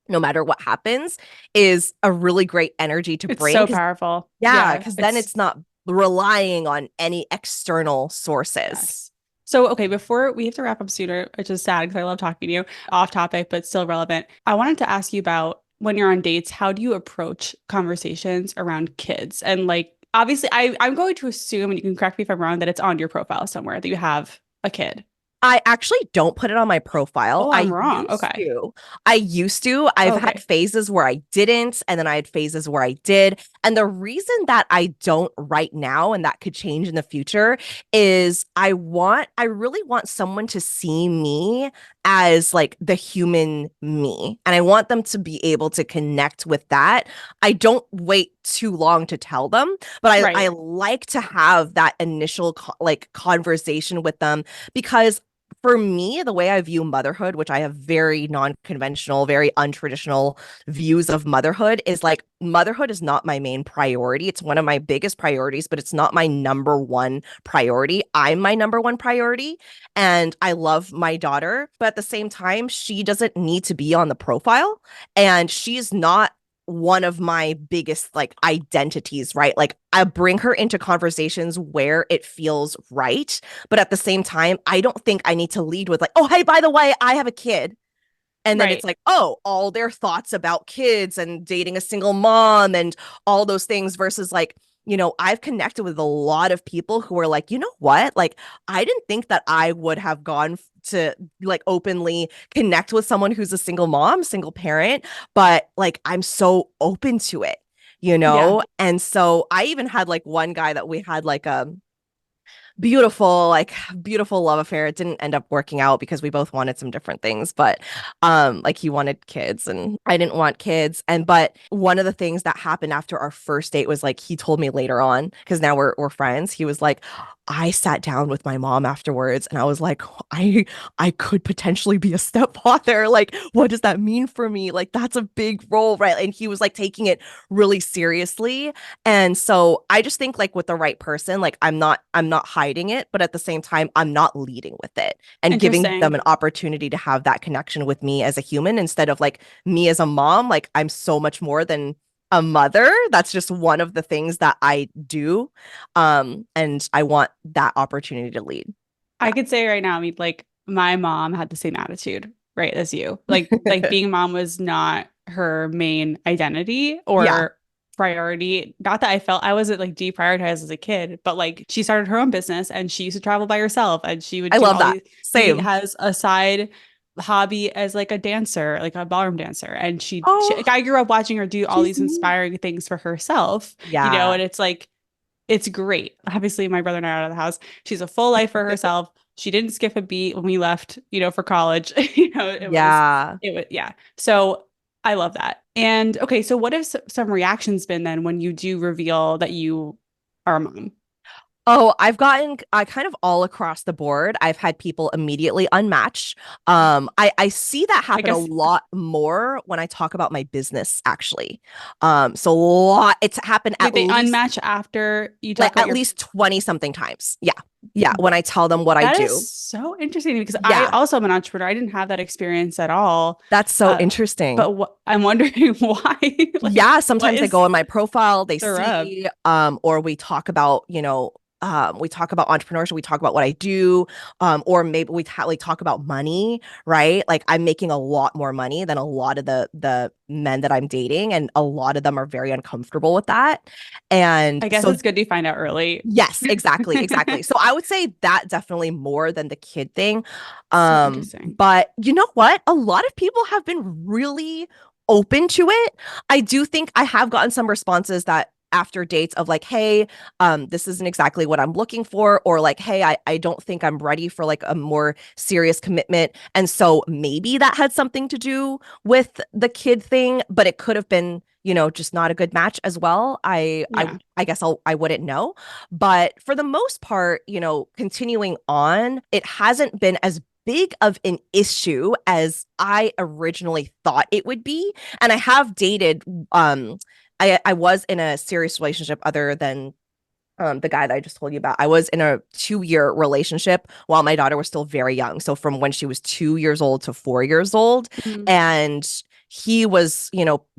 no matter what happens is a really great energy to It's bring so because powerful. yeah, Yeah. because then It's it's not relying on any external sources. Yes. So, okay, before we have to wrap up sooner, which is sad because I love talking to you, off topic, but still relevant. I wanted to ask you about when you're on dates, how do you approach conversations around kids? And like, obviously, I'm going to assume, and you can correct me if I'm wrong, that it's on your profile somewhere that you have a kid. I actually don't put it on my profile. Oh, I'm I wrong. used Okay. to. I used to. I've had Okay. phases where I didn't, and then I had phases where I did. And the reason that I don't right now, and that could change in the future, is I really want someone to see me as like the human me. And I want them to be able to connect with that. I don't wait too long to tell them, but I Right. like to have that initial like conversation with them because for me, the way I view motherhood, which I have very non-conventional, very untraditional views of motherhood, is like motherhood is not my main priority. It's one of my biggest priorities, but it's not my number one priority. I'm my number one priority. And I love my daughter, but at the same time, she doesn't need to be on the profile. And she's not one of my biggest like identities, right? Like I bring her into conversations where it feels right, but at the same time, I don't think I need to lead with like, "Oh, hey, by the way, I have a kid." And then it's Right. like, "Oh, all their thoughts about kids and dating a single mom and all those things versus like I've connected with a lot of people who are like, you know what? Like, I didn't think that I would have gone to like openly connect with someone who's a single mom, single parent, but like I'm so open to it, Yeah. And so I even had like one guy that we had like beautiful love affair. It didn't end up working out because we both wanted some different things, but like he wanted kids and I didn't want kids. And but one of the things that happened after our first date was like he told me later on, because now we're friends, he was like, I sat down with my mom afterwards and I was like, I could potentially be a stepfather. Like, what does that mean for me? Like, that's a big role, right? And he was like taking it really seriously. And so I just think like with the right person, like I'm not hiding it, but at the same time, I'm not leading with it and giving them Interesting. an opportunity to have that connection with me as a human instead of like me as a mom. Like I'm so much more than a mother. That's just one of the things that I do. And I want that opportunity to lead. I could say right now, I mean, like my mom had the same attitude, right, as you. Like Yeah. being a mom was not her main identity Yeah, or priority. Not that I felt I wasn't like deprioritized as a kid, but like she started her own business and she used to travel by herself and she would I do love all that. these. She Same. has a side hobby as like a dancer, like a ballroom dancer. And Oh, like, I grew up watching her do all she's these neat. inspiring things for herself, Yeah. and it's like it's great. Obviously, my brother and I are out of the house. She's a full life for herself. She didn't skip a beat when we left, for college. Yeah. Yeah. So I love that. And okay, so what have some reactions been then when you do reveal that you are a mom? Oh, I've gotten kind of all across the board. I've had people immediately unmatch. I see that I happen a guess lot more when I talk about my business, actually. So a lot, it's happened wait, they unmatch after you talk about at your. least 20 something times. Yeah. Yeah. When I tell them what I That is do. so interesting because I Yeah. also am an entrepreneur. I didn't have that experience at all. That's so Uh, interesting. but I'm wondering why. Like, Yeah, what sometimes they is go on my profile, they the rub? see, or we talk about, we talk about entrepreneurship, we talk about what I do, or maybe we talk about money, right? Like I'm making a lot more money than a lot of the men that I'm dating, and a lot of them are very uncomfortable with that. And I guess so it's good to find out early. yes, exactly, exactly. So I would say that definitely more than the kid thing. So interesting. But you know what? A lot of people have been really open to it. I do think I have gotten some responses that after dates of like, hey, this isn't exactly what I'm looking for, or like, hey, I don't think I'm ready for like a more serious commitment. And so maybe that had something to do with the kid thing, but it could have been, just not a good match as well. Yeah. I guess I wouldn't know. But for the most part, continuing on, it hasn't been as big of an issue as I originally thought it would be. And I have dated I was in a serious relationship other than the guy that I just told you about. I was in a 2-year relationship while my daughter was still very young. So from when she was 2 years old to 4 years old. Mhm. And he was,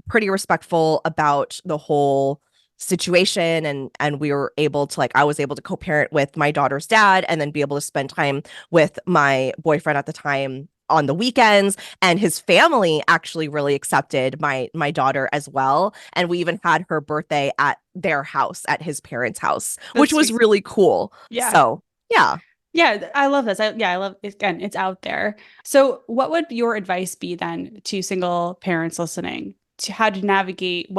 pretty respectful about the whole situation, and we were able to, like, I was able to co-parent with my daughter's dad and then be able to spend time with my boyfriend at the time on the weekends, and his family actually really accepted my daughter as well, and we even had her birthday at their house, at his parents' house, which That's was sweet. really cool. Yeah. So yeah. Yeah, I love this. I love it. Again, it's out there. So, what would your advice be then to single parents listening to how to navigate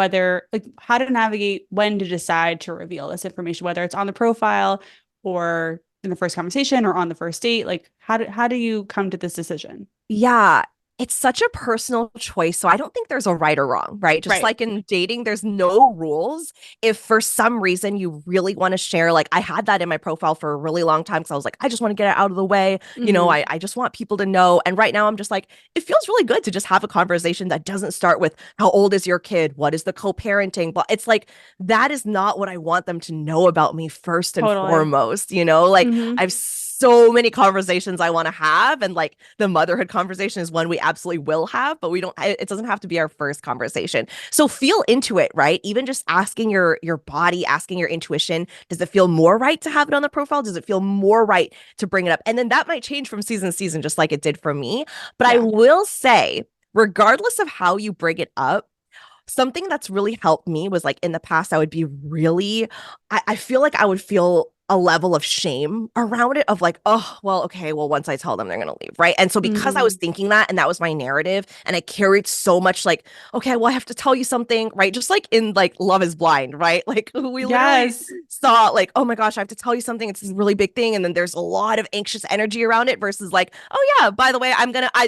how to navigate when to decide to reveal this information, whether it's on the profile or in the first conversation or on the first date? Like, how do you come to this decision? Yeah, it's such a personal choice. So I don't think there's a right or wrong, right? Just Right. like in dating, there's no rules. If for some reason you really want to share, like I had that in my profile for a really long time because I was like, I just want to get it out of the way. Hmm. I just want people to know. And right now I'm just like, it feels really good to just have a conversation that doesn't start with how old is your kid? What is the co-parenting? But it's like, that is not what I want them to know about me first and Totally. foremost, Like Hmm. I have so many conversations I want to have, and like the motherhood conversation is one we absolutely will have, but we don't it doesn't have to be our first conversation. So feel into it, right? Even just asking your body, asking your intuition, does it feel more right to have it on the profile? Does it feel more right to bring it up? And then that might change from season to season, just like it did for me. But I Yeah. will say, regardless of how you bring it up, something that's really helped me was like in the past, I would be really, I feel like I would feel a level of shame around it of like, oh, well, okay, well, once I tell them they're going to leave. Right. And so because I was Hmm. thinking that and that was my narrative and I carried so much like, okay, well, I have to tell you something. Right. Just like in like Love is Blind. Right. Like we literally Yes. saw like, oh my gosh, I have to tell you something. It's this really big thing. And then there's a lot of anxious energy around it versus like, oh yeah, by the way,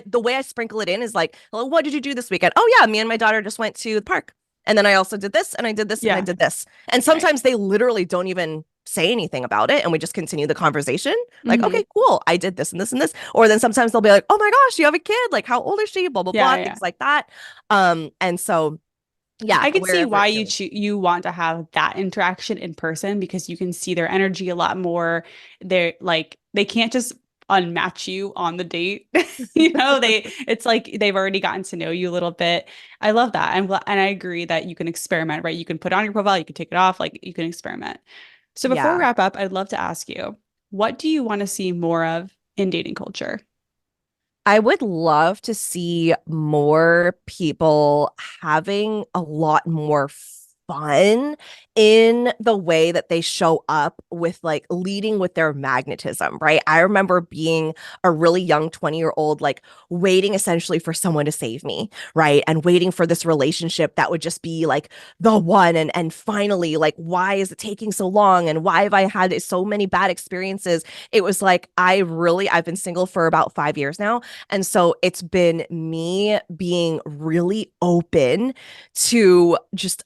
the way I sprinkle it in is like, well, what did you do this weekend? Oh yeah, me and my daughter just went to the park. And then I also did this and I did this and I Yeah. did this. And Right. sometimes they literally don't even say anything about it. And we just continue the conversation. Like, Hmm. okay, cool. I did this and this and this. Or then sometimes they'll be like, oh my gosh, you have a kid. Like, how old is she? Blah, blah, Yeah. blah, Yeah. things like that. And so Yeah, I can see wherever it why feels. you want to have that interaction in person because you can see their energy a lot more. They're like they can't just unmatch you on the date. It's like they've already gotten to know you a little bit. I love that. And I agree that you can experiment, right? You can put it on your profile, you can take it off, like you can experiment. So before we Yeah. wrap up, I'd love to ask you, what do you want to see more of in dating culture? I would love to see more people having a lot more fun in the way that they show up with like leading with their magnetism, right? I remember being a really young 20-year-old, like waiting essentially for someone to save me, right? And waiting for this relationship that would just be like the one. And finally, like, why is it taking so long? And why have I had so many bad experiences? It was like, I've been single for about 5 years now. And so it's been me being really open to just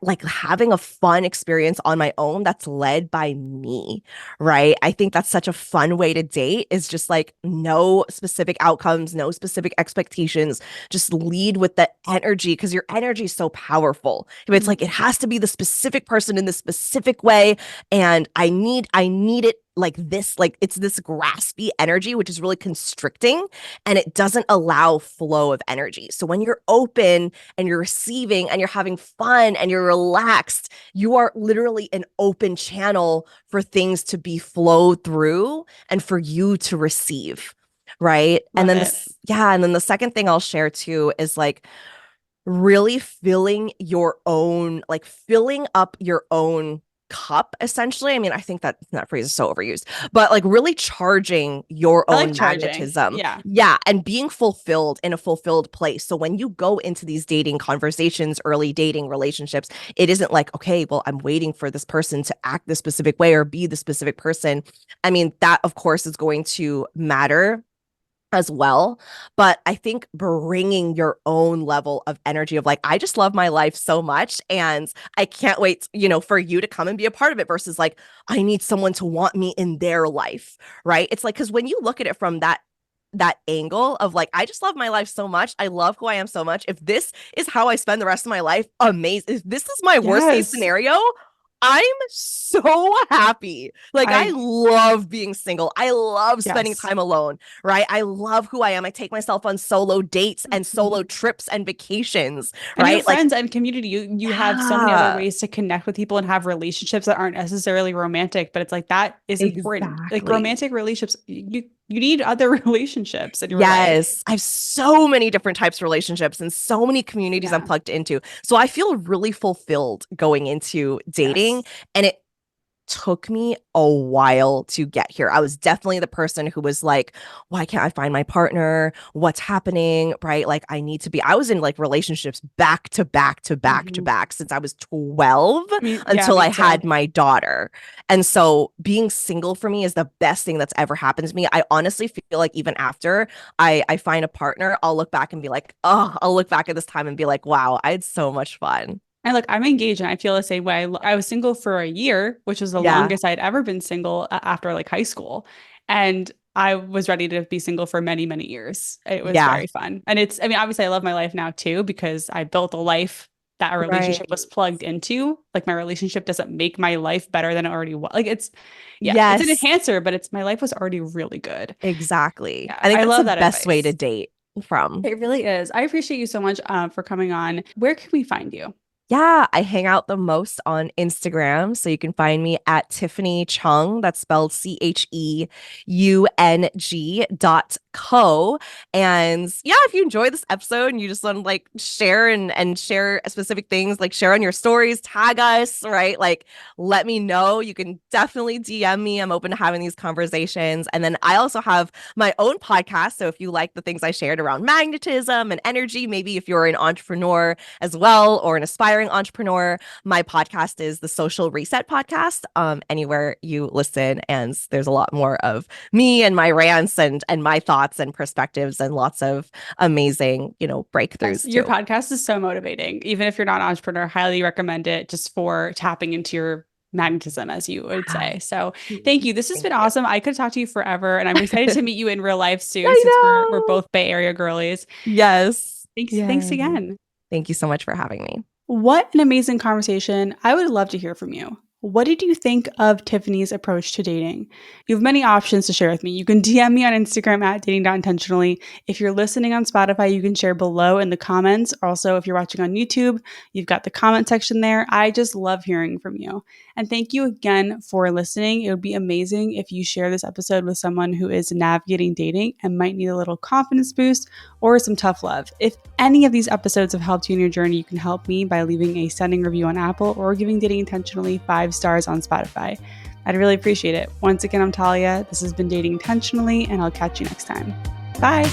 like having a fun experience on my own that's led by me, right? I think that's such a fun way to date is just like no specific outcomes, no specific expectations, just lead with the energy because your energy is so powerful. If it's like it has to be the specific person in this specific way and I need it like this, like it's this graspy energy which is really constricting and it doesn't allow flow of energy. So when you're open and you're receiving and you're having fun and you're relaxed, you are literally an open channel for things to be flowed through and for you to receive. Right. And Love then it. this, yeah. And then the second thing I'll share too is like really filling your own, like filling up your own cup essentially. I mean, I think that phrase is so overused, but like really charging your I like own charging. magnetism. Yeah. Yeah, and being fulfilled in a fulfilled place. So when you go into these dating conversations, early dating relationships, it isn't like, okay, well, I'm waiting for this person to act this specific way or be the specific person. I mean, that of course is going to matter as well. But I think bringing your own level of energy of like, I just love my life so much and I can't wait, for you to come and be a part of it versus like, I need someone to want me in their life, right? It's like, because when you look at it from that angle of like, I just love my life so much. I love who I am so much. If this is how I spend the rest of my life, amazing. If this is my worst case Yes. scenario, I'm so happy. Like I I love being single. I love spending yes. time alone, right? I love who I am. I take myself on solo dates and solo trips and vacations, And your right? Like, friends and community, you have so many other yeah, ways to connect with people and have relationships that aren't necessarily romantic, but it's like that is important. Like exactly. romantic relationships, you need other relationships in your life. Yes, I have so many different types of relationships and so many communities I'm Yeah. plugged into. So I feel really fulfilled going into dating. Yes. And it took me a while to get here. I was definitely the person who was like, why can't I find my partner? What's happening? Right? Like, I need to be. I was in like relationships back to back to back to Hmm. back since I was 12 Yeah, until me I too. had my daughter. And so being single for me is the best thing that's ever happened to me. I honestly feel like even after I find a partner, I'll look back and be like, oh, I'll look back at this time and be like, wow, I had so much fun. And look, I'm engaged and I feel the same way. I was single for a year, which was the Yeah. longest I'd ever been single after like high school. And I was ready to be single for many, many years. It was Yeah. very fun. And I mean, obviously, I love my life now too, because I built a life that a relationship Right. was plugged into. Like, my relationship doesn't make my life better than it already was. Like, yeah, it's an Yes. enhancer, but my life was already really good. Exactly. Yeah, I think I that's the love that best way to advice. date from. It really is. I appreciate you so much for coming on. Where can we find you? Yeah, I hang out the most on Instagram. So you can find me at Tiffany Cheung. That's spelled CHEUNG.co. And yeah, if you enjoy this episode and you just want to like share and share specific things, like share on your stories, tag us, right? Like let me know. You can definitely DM me. I'm open to having these conversations. And then I also have my own podcast. So if you like the things I shared around magnetism and energy, maybe if you're an entrepreneur as well or an aspiring entrepreneur, my podcast is the Social Reset Podcast. Anywhere you listen, and there's a lot more of me and my rants and my thoughts and perspectives and lots of amazing, Yes, breakthroughs your too. podcast is so motivating. Even if you're not an entrepreneur, highly recommend it just for tapping into your magnetism, as you would Ah, say. So thank you. This has thank been you. awesome. I could talk to you forever, and I'm excited to meet you in real life soon I since we're know. both Bay Area girlies. Yes. Thanks Yay. again. Thank you so much for having me. What an amazing conversation. I would love to hear from you. What did you think of Tiffany's approach to dating? You have many options to share with me. You can DM me on Instagram at dating.intentionally. If you're listening on Spotify, you can share below in the comments. Also, if you're watching on YouTube, you've got the comment section there. I just love hearing from you. And thank you again for listening. It would be amazing if you share this episode with someone who is navigating dating and might need a little confidence boost or some tough love. If any of these episodes have helped you in your journey, you can help me by leaving a stunning review on Apple or giving Dating Intentionally 5 stars on Spotify. I'd really appreciate it. Once again, I'm Talia. This has been Dating Intentionally, and I'll catch you next time. Bye.